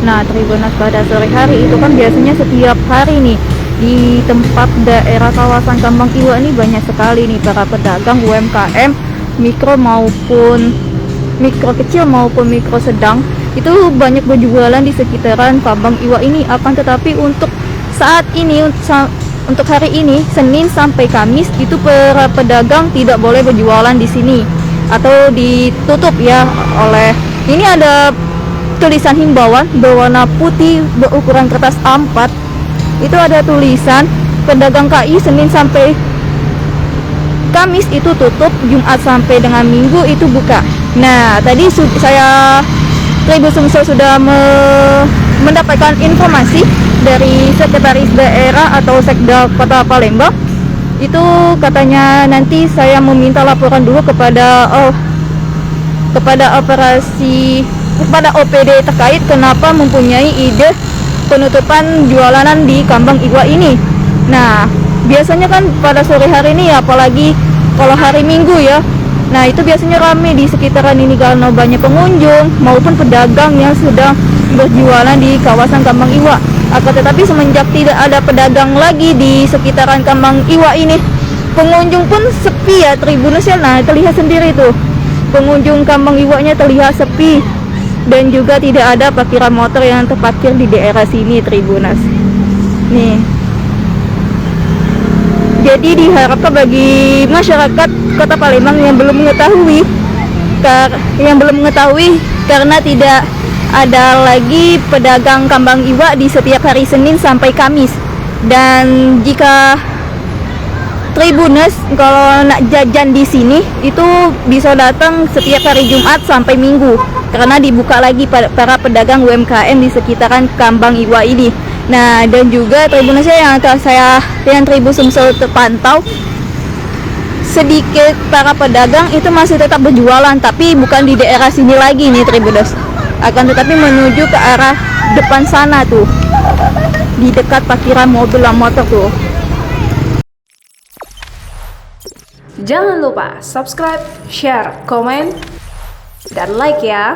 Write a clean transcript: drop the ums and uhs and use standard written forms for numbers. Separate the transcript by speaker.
Speaker 1: Nah, Tribuners, pada sore hari itu kan biasanya setiap hari nih di tempat daerah kawasan Kambang Iwa ini banyak sekali nih para pedagang UMKM mikro maupun mikro kecil maupun mikro sedang itu banyak berjualan di sekitaran Kambang Iwa ini. Akan tetapi untuk saat ini, untuk hari ini Senin sampai Kamis itu para pedagang tidak boleh berjualan di sini atau ditutup ya. Oleh ini ada tulisan himbauan berwarna putih berukuran kertas A4. Itu ada tulisan pedagang KI Senin sampai Kamis itu tutup, Jumat sampai dengan Minggu itu buka. Nah, tadi saya Tribun Sumsel sudah mendapatkan informasi dari Sekretaris Daerah atau Sekda Kota Palembang. Itu katanya nanti saya meminta laporan dulu kepada OPD terkait kenapa mempunyai ide penutupan jualanan di Kambang Iwa ini. Nah, biasanya kan pada sore hari ini, apalagi kalau hari Minggu ya, nah itu biasanya ramai di sekitaran ini karena banyak pengunjung maupun pedagang yang sedang berjualan di kawasan Kambang Iwa. Akan tetapi semenjak tidak ada pedagang lagi di sekitaran Kambang Iwa ini, pengunjung pun sepi ya Tribuners ya. Nah, terlihat sendiri tuh, pengunjung Kambang Iwa-nya terlihat sepi dan juga tidak ada parkiran motor yang terparkir di daerah sini Tribuners. Nih. Jadi diharapkan bagi masyarakat Kota Palembang yang belum mengetahui karena tidak ada lagi pedagang Kambang Iwa di setiap hari Senin sampai Kamis. Dan jika Tribuners kalau nak jajan di sini itu bisa datang setiap hari Jumat sampai Minggu karena dibuka lagi para pedagang UMKM di sekitaran Kambang Iwa ini. Nah, dan juga Tribuners yang Tribun Sumsel terpantau, sedikit para pedagang itu masih tetap berjualan tapi bukan di daerah sini lagi nih Tribuners, akan tetapi menuju ke arah depan sana tuh, di dekat parkiran mobil dan motor tuh.
Speaker 2: Jangan lupa subscribe, share, komen, dan like ya.